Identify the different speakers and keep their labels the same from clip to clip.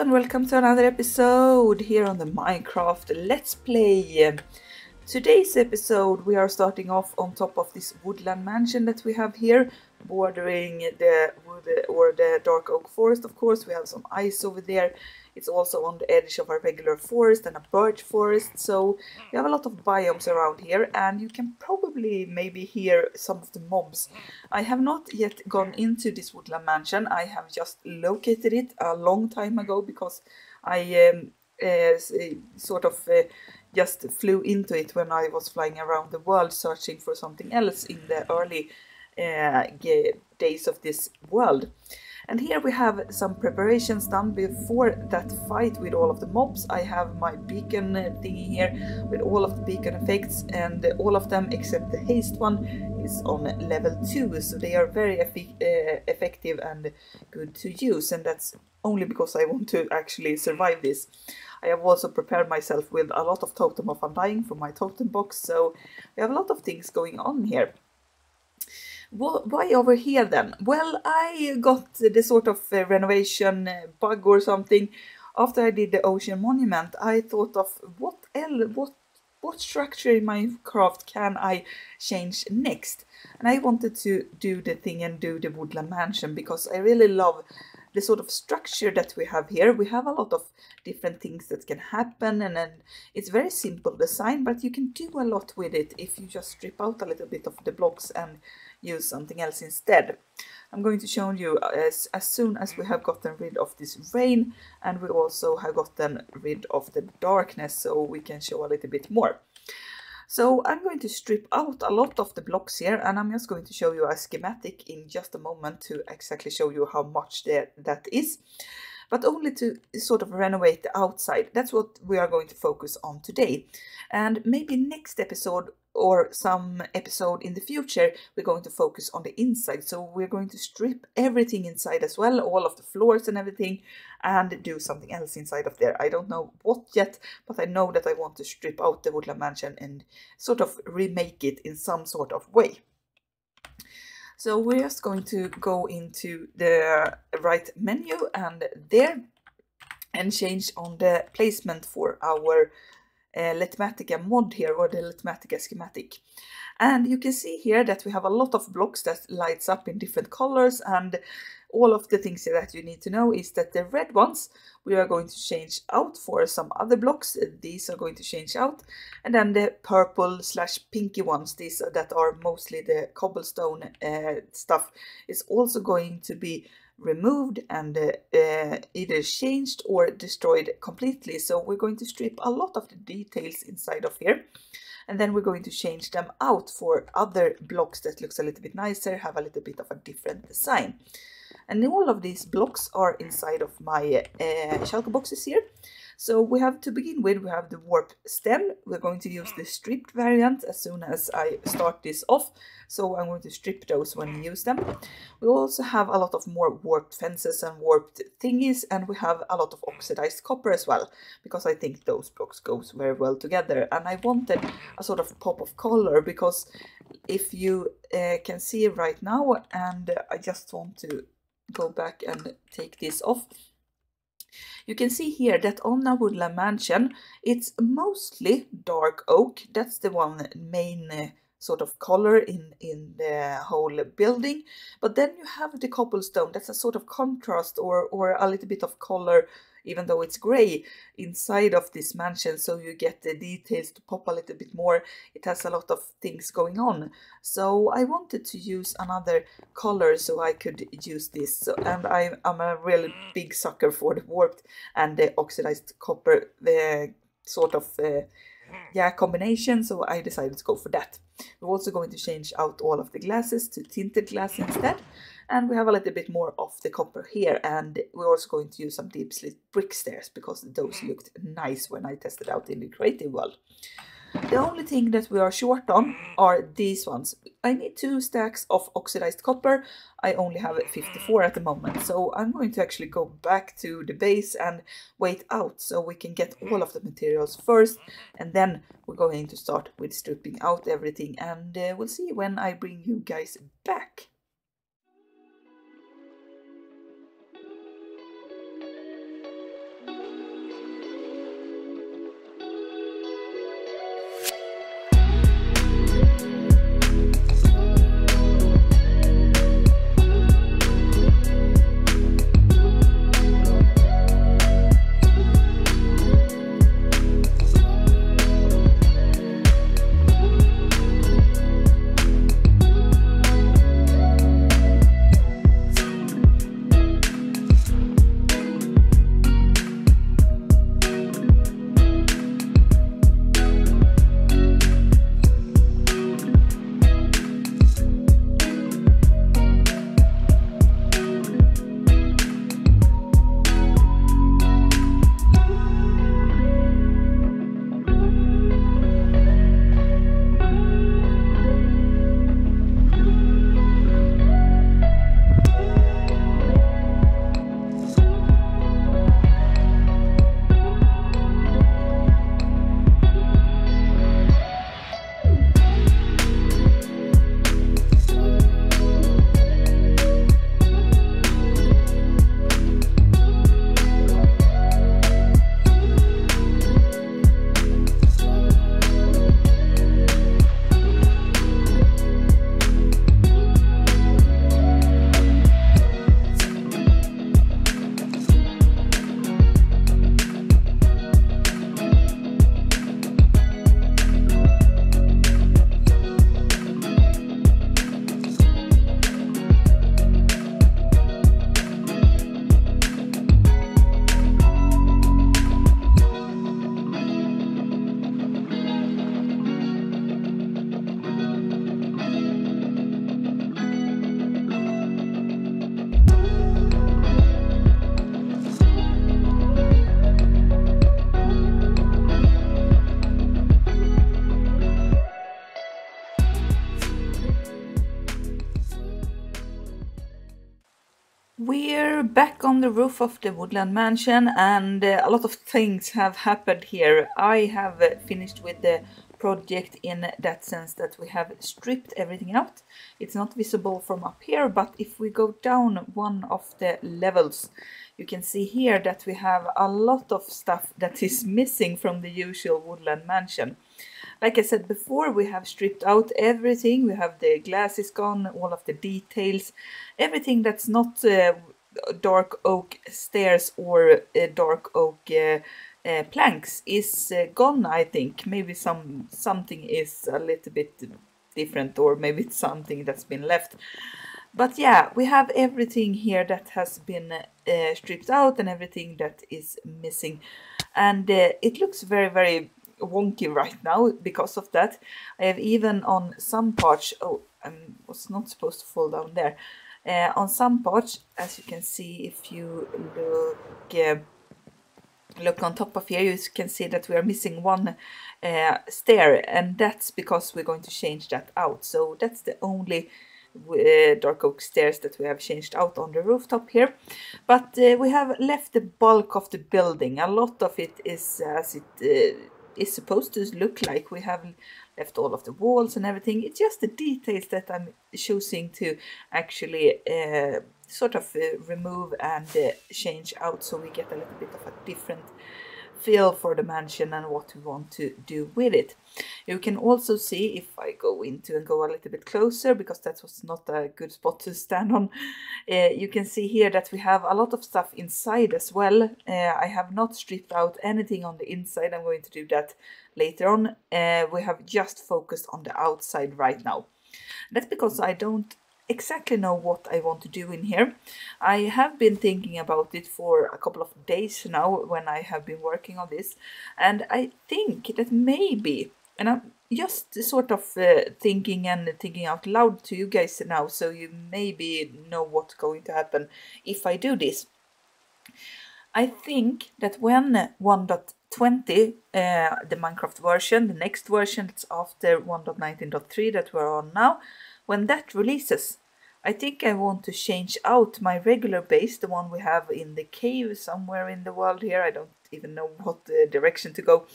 Speaker 1: and welcome to another episode here on the Minecraft Let's Play. Today's episode we are starting off on top of this woodland mansion that we have here, bordering the wood or the dark oak forest. Of course, we have some ice over there. It's also on the edge of a regular forest and a birch forest, so we have a lot of biomes around here, and you can probably maybe hear some of the mobs. I have not yet gone into this woodland mansion. I have just located it a long time ago because I just flew into it when I was flying around the world searching for something else in the early days of this world. And here we have some preparations done before that fight with all of the mobs. I have my beacon thingy here with all of the beacon effects, and all of them except the haste one is on level 2, so they are very effective and good to use, and that's only because I want to actually survive this. I have also prepared myself with a lot of Totem of Undying for my totem box, so we have a lot of things going on here. Why over here then? Well, I got the sort of renovation bug or something. After I did the ocean monument, I thought of what structure in Minecraft can I change next? And I wanted to do the thing and do the woodland mansion because I really love the sort of structure that we have here. We have a lot of different things that can happen, and then it's very simple design, but you can do a lot with it if you just strip out a little bit of the blocks and use something else instead. I'm going to show you as soon as we have gotten rid of this rain, and we also have gotten rid of the darkness, so we can show a little bit more. So I'm going to strip out a lot of the blocks here, and I'm just going to show you a schematic in just a moment to exactly show you how much that is. But only to sort of renovate the outside. That's what we are going to focus on today. And maybe next episode or some episode in the future, we're going to focus on the inside. So we're going to strip everything inside as well, all of the floors and everything, and do something else inside of there. I don't know what yet, but I know that I want to strip out the woodland mansion and sort of remake it in some sort of way. So we're just going to go into the right menu and there, and change on the placement for our Letmatica mod here, or the Letmatica schematic. And you can see here that we have a lot of blocks that lights up in different colors, and all of the things that you need to know is that the red ones we are going to change out for some other blocks. These are going to change out, and then the purple / pinky ones, these that are mostly the cobblestone stuff, is also going to be removed and either changed or destroyed completely. So we're going to strip a lot of the details inside of here, and then we're going to change them out for other blocks that looks a little bit nicer, have a little bit of a different design. And all of these blocks are inside of my shulker boxes here. So we have, to begin with, we have the warp stem. We're going to use the stripped variant as soon as I start this off. So I'm going to strip those when I use them. We also have a lot of more warped fences and warped thingies, and we have a lot of oxidized copper as well, because I think those blocks goes very well together. And I wanted a sort of pop of color, because if you can see right now, and I just want to go back and take this off. You can see here that on a woodland mansion, it's mostly dark oak. That's the one main sort of color in the whole building. But then you have the cobblestone. That's a sort of contrast or a little bit of color, even though it's gray, inside of this mansion. So you get the details to pop a little bit more. It has a lot of things going on. So I wanted to use another color so I could use this. So, and I'm a really big sucker for the warped and the oxidized copper combination. So I decided to go for that. We're also going to change out all of the glasses to tinted glass instead. And we have a little bit more of the copper here, and we're also going to use some deep slit brick stairs because those looked nice when I tested out in the creative world. The only thing that we are short on are these ones. I need 2 stacks of oxidized copper. I only have 54 at the moment, so I'm going to actually go back to the base and wait out so we can get all of the materials first, and then we're going to start with stripping out everything, and we'll see when I bring you guys back. We're back on the roof of the woodland mansion, and a lot of things have happened here. I have finished with the project in that sense that we have stripped everything out. It's not visible from up here, but if we go down one of the levels, you can see here that we have a lot of stuff that is missing from the usual woodland mansion. Like I said before, we have stripped out everything. We have the glasses gone, all of the details, everything that's not dark oak stairs or dark oak planks is gone. I think maybe something is a little bit different, or maybe it's something that's been left. But yeah, we have everything here that has been stripped out and everything that is missing, and it looks very, very wonky right now because of that. I have even on some parts, oh, I was not supposed to fall down there. On some parts, as you can see, if you look on top of here, you can see that we are missing one stair, and that's because we're going to change that out. So that's the only dark oak stairs that we have changed out on the rooftop here. But we have left the bulk of the building. A lot of it is as it is supposed to look like. We have left all of the walls and everything. It's just the details that I'm choosing to actually sort of remove and change out, so we get a little bit of a different feel for the mansion and what we want to do with it. You can also see, if I go into and go a little bit closer, because that was not a good spot to stand on, you can see here that we have a lot of stuff inside as well. I have not stripped out anything on the inside. I'm going to do that later on. We have just focused on the outside right now. That's because I don't exactly know what I want to do in here. I have been thinking about it for a couple of days now when I have been working on this, and I think that maybe, and I'm just sort of thinking out loud to you guys now, so you maybe know what's going to happen if I do this. I think that when 1.20, the Minecraft version, the next version that's after 1.19.3 that we're on now, when that releases, I think I want to change out my regular base, the one we have in the cave somewhere in the world here. I don't even know what direction to go.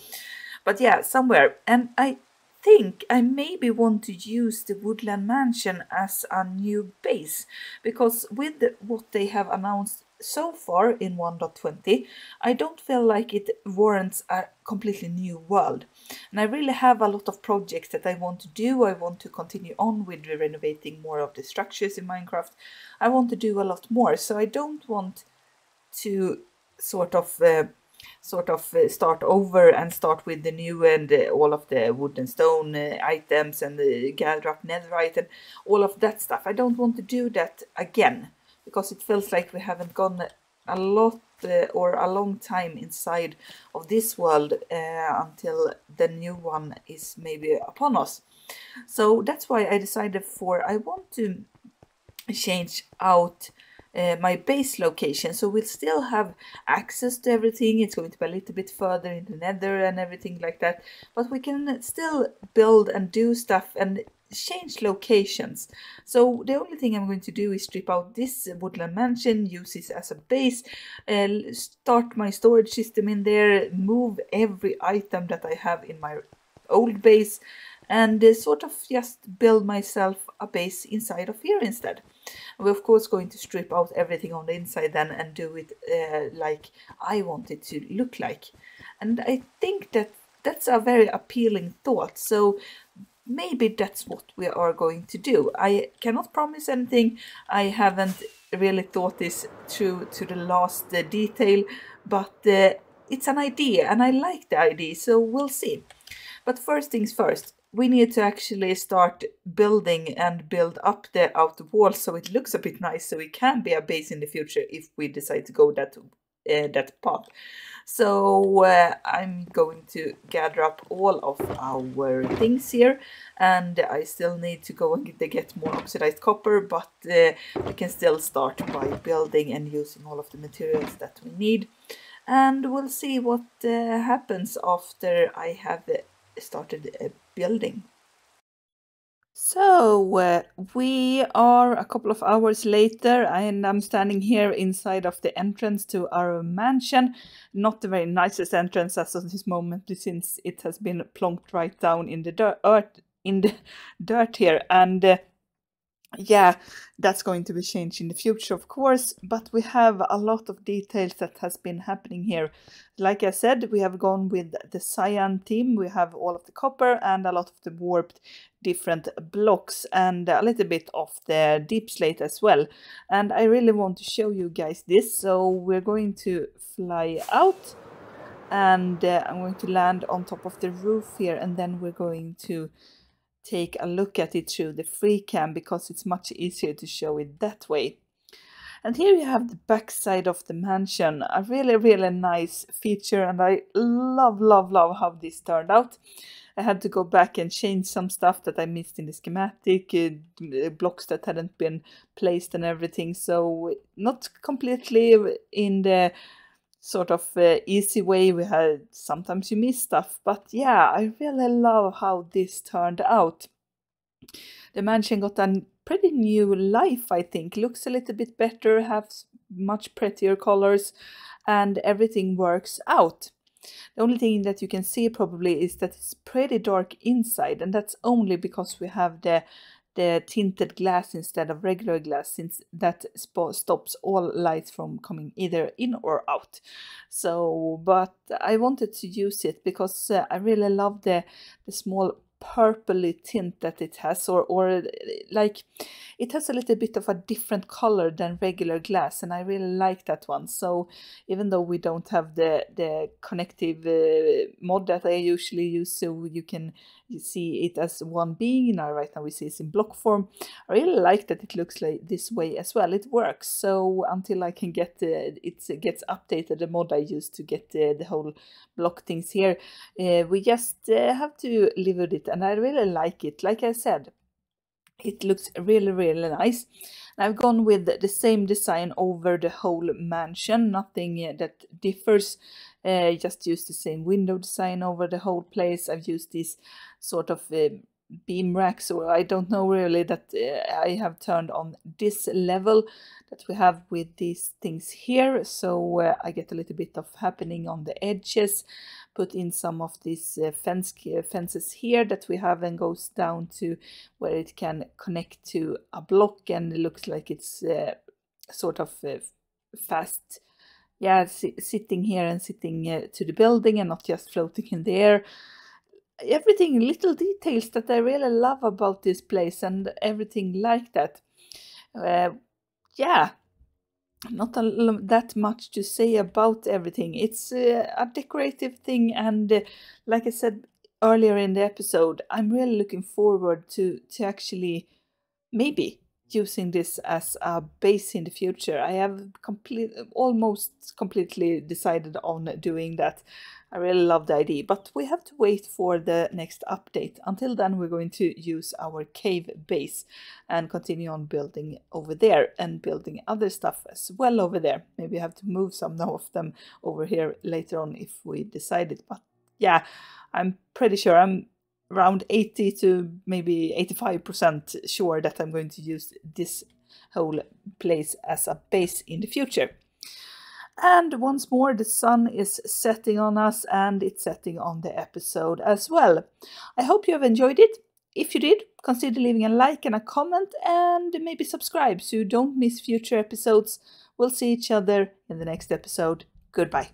Speaker 1: But yeah, somewhere. And I think I maybe want to use the woodland mansion as a new base, because with what they have announced so far in 1.20, I don't feel like it warrants a completely new world. And I really have a lot of projects that I want to do. I want to continue on with renovating more of the structures in Minecraft. I want to do a lot more, so I don't want to sort of start over and start with the new and all of the wood and stone items and gather up netherite and all of that stuff. I don't want to do that again, because it feels like we haven't gone a lot or a long time inside of this world until the new one is maybe upon us. So that's why I decided I want to change out my base location, so we'll still have access to everything. It's going to be a little bit further in the nether and everything like that, but we can still build and do stuff and change locations. So the only thing I'm going to do is strip out this woodland mansion, use this as a base, start my storage system in there, move every item that I have in my old base, and sort of just build myself a base inside of here instead. We're of course going to strip out everything on the inside then and do it like I want it to look like. And I think that that's a very appealing thought, so maybe that's what we are going to do. I cannot promise anything. I haven't really thought this through to the last detail, but it's an idea and I like the idea, so we'll see. But first things first, we need to actually start building and build up the outer wall so it looks a bit nice, so it can be a base in the future if we decide to go that path. So I'm going to gather up all of our things here, and I still need to go and get more oxidized copper, but we can still start by building and using all of the materials that we need, and we'll see what happens after I have started building. So we are a couple of hours later, and I'm standing here inside of the entrance to our mansion. Not the very nicest entrance as of this moment, since it has been plonked right down in the dirt here. And yeah, that's going to be changed in the future, of course, but we have a lot of details that has been happening here. Like I said, we have gone with the cyan theme. We have all of the copper and a lot of the warped different blocks and a little bit of the deep slate as well. And I really want to show you guys this, so we're going to fly out, and I'm going to land on top of the roof here, and then we're going to take a look at it through the free cam because it's much easier to show it that way. And here you have the back side of the mansion, a really nice feature, and I love how this turned out. I had to go back and change some stuff that I missed in the schematic, blocks that hadn't been placed and everything, so not completely in the sort of easy way. We had sometimes you miss stuff, but yeah, I really love how this turned out. The mansion got a pretty new life, I think. Looks a little bit better, has much prettier colors, and everything works out. The only thing that you can see probably is that it's pretty dark inside, and that's only because we have the tinted glass instead of regular glass, since that stops all lights from coming either in or out. So, but I wanted to use it because I really love the small purpley tint that it has, or like it has a little bit of a different color than regular glass, and I really like that one. So even though we don't have the connective mod that I usually use, so you can see it as one being. Now right now we see it's in block form. I really like that it looks like this way as well. It works. So until I can get it gets updated, the mod I use to get the whole block things here, we just have to live with it, and I really like it. Like I said, it looks really nice. I've gone with the same design over the whole mansion, nothing that differs. Just use the same window design over the whole place. I've used these sort of beam racks, or I don't know really, that I have turned on this level that we have with these things here, so I get a little bit of happening on the edges. Put in some of these fences here that we have, and goes down to where it can connect to a block, and it looks like it's sort of fast, yeah, sitting here and sitting to the building and not just floating in the air. Everything, little details that I really love about this place, and everything like that. Yeah, not that much to say about everything. It's a decorative thing, and like I said earlier in the episode, I'm really looking forward to actually maybe using this as a base in the future. I have almost completely decided on doing that. I really love the idea, but we have to wait for the next update. Until then, we're going to use our cave base and continue on building over there, and building other stuff as well over there. Maybe I have to move some of them over here later on if we decide it. But yeah, I'm pretty sure, I'm around 80 to maybe 85% sure that I'm going to use this whole place as a base in the future. And once more, the sun is setting on us, and it's setting on the episode as well. I hope you have enjoyed it. If you did, consider leaving a like and a comment, and maybe subscribe so you don't miss future episodes. We'll see each other in the next episode. Goodbye.